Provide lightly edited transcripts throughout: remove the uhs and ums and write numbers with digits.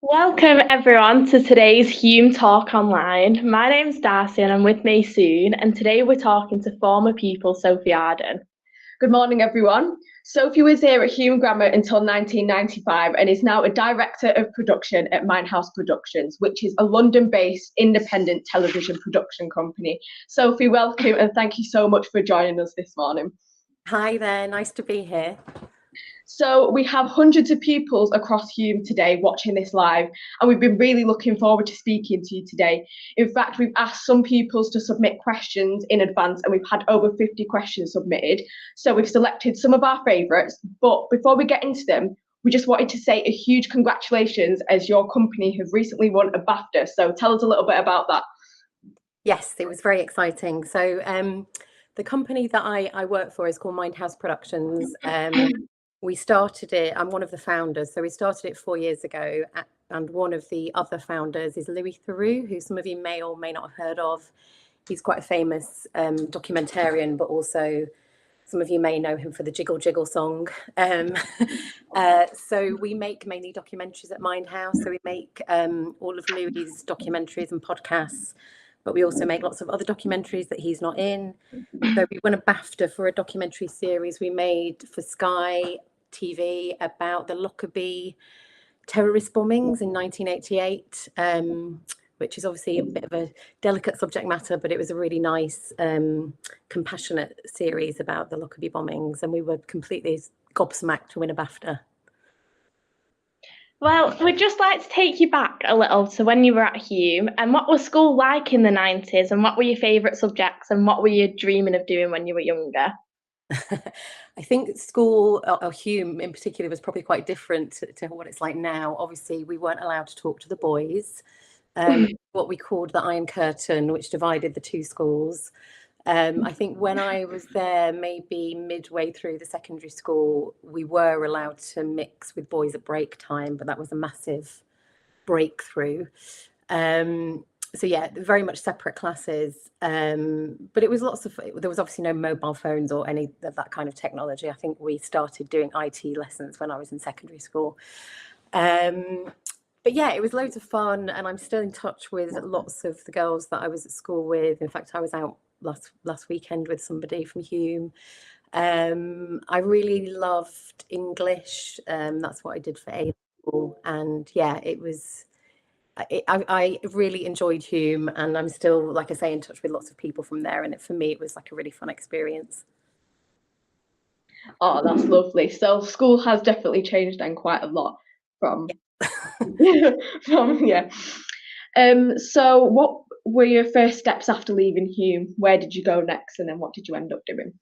Welcome everyone to today's Hulme Talk Online. My name's Darcy and I'm with Maysoon, and today we're talking to former pupil Sophie Ardern. Good morning, everyone. Sophie was here at Hulme Grammar until 1995 and is now a director of production at Mindhouse Productions, which is a London-based independent television production company. Sophie, welcome and thank you so much for joining us this morning. Hi there, nice to be here. So we have hundreds of pupils across Hulme today watching this live, and we've been really looking forward to speaking to you today. In fact, we've asked some pupils to submit questions in advance, and we've had over 50 questions submitted. So we've selected some of our favourites, but before we get into them, we just wanted to say a huge congratulations as your company have recently won a BAFTA. So tell us a little bit about that. Yes, it was very exciting. So the company that I work for is called Mindhouse Productions. We started it, I'm one of the founders, so we started it 4 years ago, and one of the other founders is Louis Theroux, who some of you may or may not have heard of. He's quite a famous documentarian, but also some of you may know him for the Jiggle Jiggle song. So we make mainly documentaries at Mindhouse, so we make all of Louis's documentaries and podcasts, but we also make lots of other documentaries that he's not in. So we won a BAFTA for a documentary series we made for Sky TV about the Lockerbie terrorist bombings in 1988, which is obviously a bit of a delicate subject matter, but it was a really nice, compassionate series about the Lockerbie bombings, and we were completely gobsmacked to win a BAFTA. Well, we'd just like to take you back a little to when you were at Hulme, and what was school like in the 90s, and what were your favourite subjects, and what were you dreaming of doing when you were younger? I think school, or Hulme in particular, was probably quite different to what it's like now. Obviously, we weren't allowed to talk to the boys. What we called the Iron Curtain, which divided the two schools. I think when I was there, maybe midway through the secondary school, we were allowed to mix with boys at break time, but that was a massive breakthrough. So yeah, very much separate classes, but it was there was obviously no mobile phones or any of that kind of technology. I think we started doing IT lessons when I was in secondary school. But yeah, it was loads of fun, and I'm still in touch with lots of the girls that I was at school with. In fact, I was out last weekend with somebody from Hulme. I really loved English. That's what I did for A-level, and yeah, it was. I really enjoyed Hulme, and I'm still, like I say, in touch with lots of people from there. And for me, it was like a really fun experience. Oh, that's lovely. So school has definitely changed then quite a lot from, yeah. So what were your first steps after leaving Hulme? Where did you go next, and then what did you end up doing?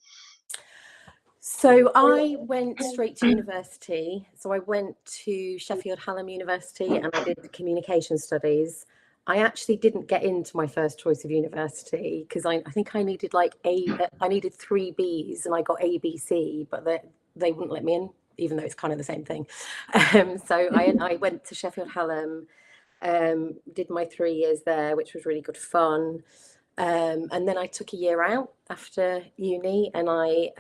So I went straight to university. So I went to Sheffield Hallam University, and I did communication studies. I actually didn't get into my first choice of university because I think I needed I needed 3 Bs, and I got A, B, C, but they wouldn't let me in, even though it's kind of the same thing. So I went to Sheffield Hallam, did my 3 years there, which was really good fun. And then I took a year out after uni, and I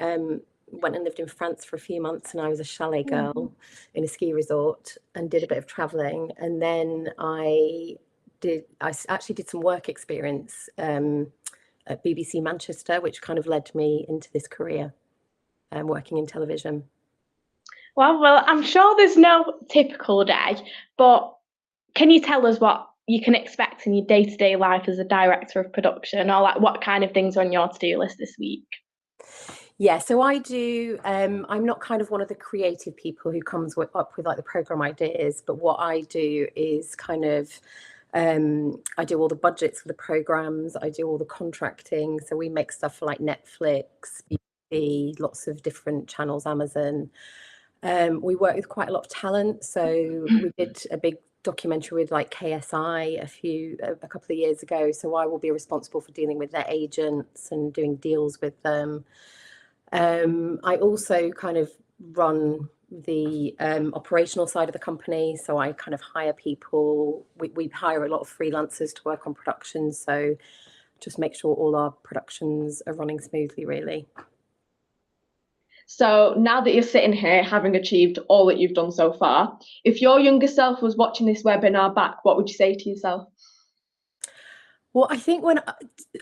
went and lived in France for a few months, and I was a chalet girl in a ski resort and did a bit of traveling. And then I actually did some work experience at BBC Manchester, which kind of led me into this career, working in television. Well, I'm sure there's no typical day, but can you tell us what you can expect in your day-to-day life as a director of production, or like what kind of things are on your to-do list this week? Yeah, so I do, I'm not kind of one of the creative people who comes up with like the program ideas, but what I do is kind of, I do all the budgets for the programs, I do all the contracting. So we make stuff for like Netflix, BBC, lots of different channels, Amazon. We work with quite a lot of talent. So we did a big documentary with like KSI a couple of years ago. So I will be responsible for dealing with their agents and doing deals with them. I also kind of run the operational side of the company. So I kind of hire people. We hire a lot of freelancers to work on productions. So just make sure all our productions are running smoothly, really. So now that you're sitting here having achieved all that you've done so far, if your younger self was watching this webinar back, what would you say to yourself? Well, I think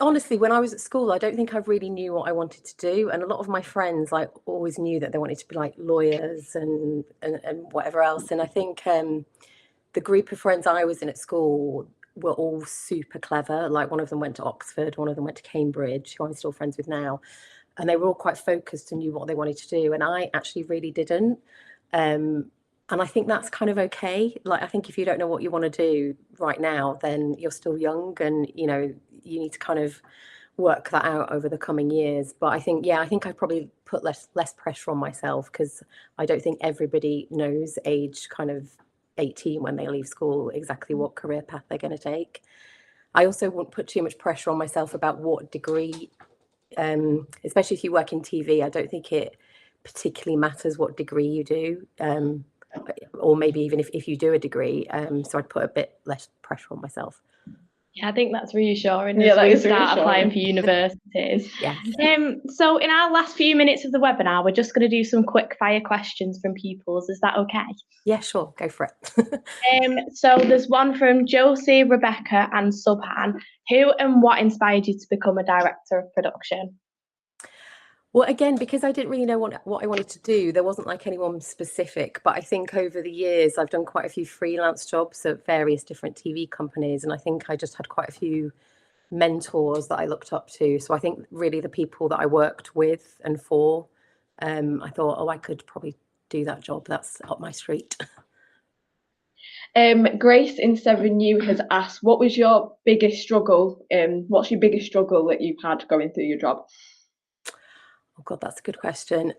honestly, when I was at school, I don't think I really knew what I wanted to do. And a lot of my friends like always knew that they wanted to be like lawyers and whatever else. And I think the group of friends I was in at school were all super clever. Like one of them went to Oxford, one of them went to Cambridge, who I'm still friends with now. And they were all quite focused and knew what they wanted to do. And I actually really didn't. And I think that's kind of okay. Like, I think if you don't know what you want to do right now, then you're still young and, you know, you need to kind of work that out over the coming years. But I think, yeah, I think I probably put less pressure on myself because I don't think everybody knows age kind of 18 when they leave school exactly what career path they're going to take. I also wouldn't put too much pressure on myself about what degree, especially if you work in TV. I don't think it particularly matters what degree you do. Or maybe even if you do a degree, so I'd put a bit less pressure on myself. Yeah, I think that's reassuring Yeah, as that we is start reassuring. applying for universities. Yes. So in our last few minutes of the webinar, we're just going to do some quick fire questions from pupils. Is that okay? Yeah, sure, go for it. So there's one from Josie, Rebecca and Subhan. Who and what inspired you to become a director of production? Well, again, because I didn't really know what I wanted to do, there wasn't like anyone specific, but I think over the years I've done quite a few freelance jobs at various different TV companies, and I think I just had quite a few mentors that I looked up to. So I think really the people that I worked with and for, I thought, oh, I could probably do that job. That's up my street. Grace in 7U has asked, what was your biggest struggle? What's your biggest struggle that you've had going through your job? Oh God, that's a good question.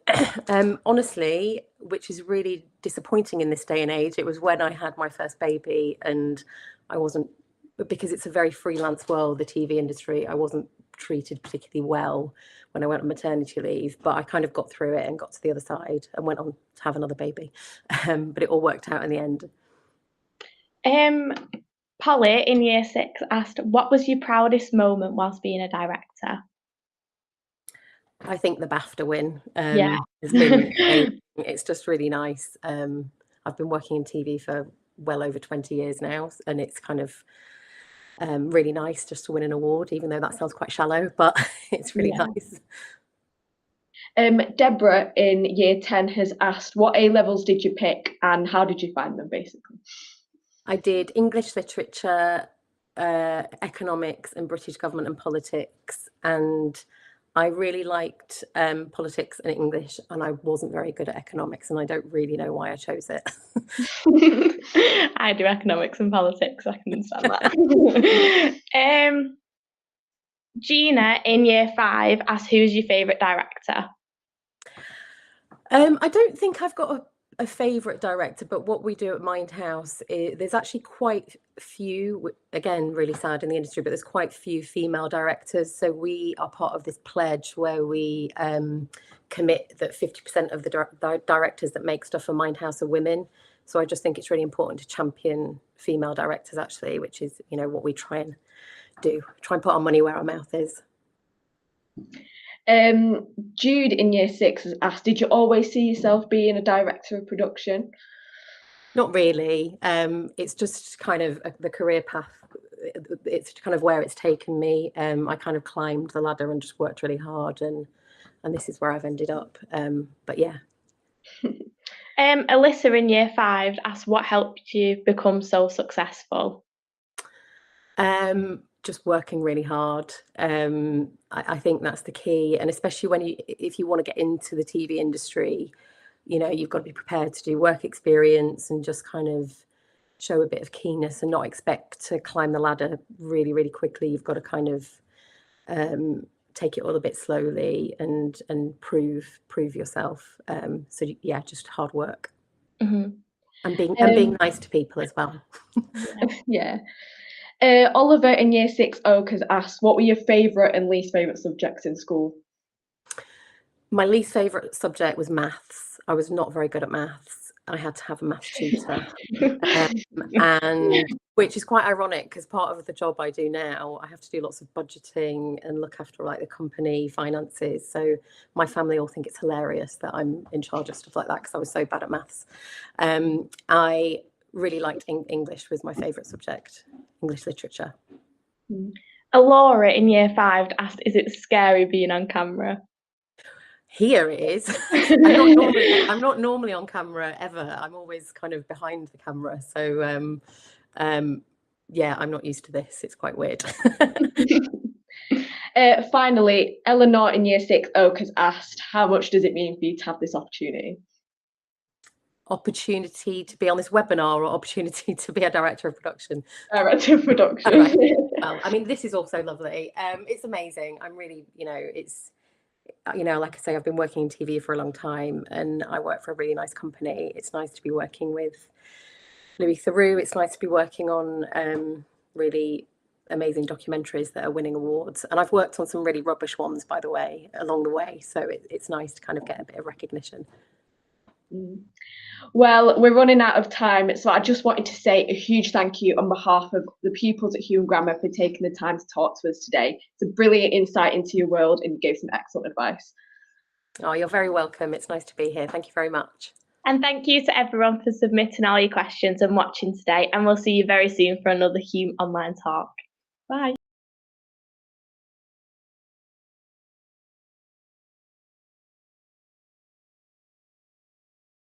Honestly, which is really disappointing in this day and age, it was when I had my first baby and I wasn't, because it's a very freelance world, the TV industry, I wasn't treated particularly well when I went on maternity leave, but I kind of got through it and got to the other side and went on to have another baby. But it all worked out in the end. Polly in year 6 asked, what was your proudest moment whilst being a director? I think the BAFTA win Yeah. has been amazing. It's just really nice. I've been working in TV for well over 20 years now, and it's kind of really nice just to win an award, even though that sounds quite shallow, but it's really nice. Deborah in year 10 has asked, what A levels did you pick and how did you find them, basically? I did English literature, economics and British government and politics, and I really liked politics and English, and I wasn't very good at economics, and I don't really know why I chose it. I do economics and politics, I can understand that. Gina in year 5 asked, who's your favourite director? I don't think I've got a favourite director, but what we do at Mindhouse is there's actually quite few, again, really sad in the industry, but there's quite few female directors. So we are part of this pledge where we commit that 50% of the directors that make stuff for Mindhouse are women. So I just think it's really important to champion female directors, actually, which is, you know, what we try and do. Try and put our money where our mouth is. Jude in year 6 has asked, did you always see yourself being a director of production? Not really. It's just kind of the career path. It's kind of where it's taken me. I kind of climbed the ladder and just worked really hard, and this is where I've ended up. But yeah. Alyssa in year 5 asked, what helped you become so successful? Just working really hard. I think that's the key, and especially if you want to get into the TV industry, you know, you've got to be prepared to do work experience and just kind of show a bit of keenness and not expect to climb the ladder really, really quickly. You've got to kind of take it all a bit slowly and prove yourself. So yeah, just hard work. Mm-hmm. And being nice to people as well. Yeah. Oliver in year 6 Oak has asked, what were your favourite and least favourite subjects in school? My least favourite subject was maths. I was not very good at maths. I had to have a maths tutor, and which is quite ironic because part of the job I do now, I have to do lots of budgeting and look after like the company finances. So my family all think it's hilarious that I'm in charge of stuff like that because I was so bad at maths. I really liked English, was my favourite subject, English literature. Laura in year 5 asked, is it scary being on camera? Here it is. I'm not normally on camera ever. I'm always kind of behind the camera. So yeah, I'm not used to this. It's quite weird. Finally, Eleanor in year 6 Oak has asked, how much does it mean for you to have this opportunity? Opportunity to be on this webinar or opportunity to be a director of production? Director of production. Right. Well, I mean, this is also lovely. It's amazing. I'm really, it's, like I say, I've been working in TV for a long time and I work for a really nice company. It's nice to be working with Louis Theroux. It's nice to be working on really amazing documentaries that are winning awards. And I've worked on some really rubbish ones, by the way, along the way. So it's nice to kind of get a bit of recognition. Well, we're running out of time, so I just wanted to say a huge thank you on behalf of the pupils at Hulme Grammar for taking the time to talk to us today. It's a brilliant insight into your world and you gave some excellent advice. Oh, you're very welcome. It's nice to be here. Thank you very much. And thank you to everyone for submitting all your questions and watching today. And we'll see you very soon for another Hulme Online Talk. Bye.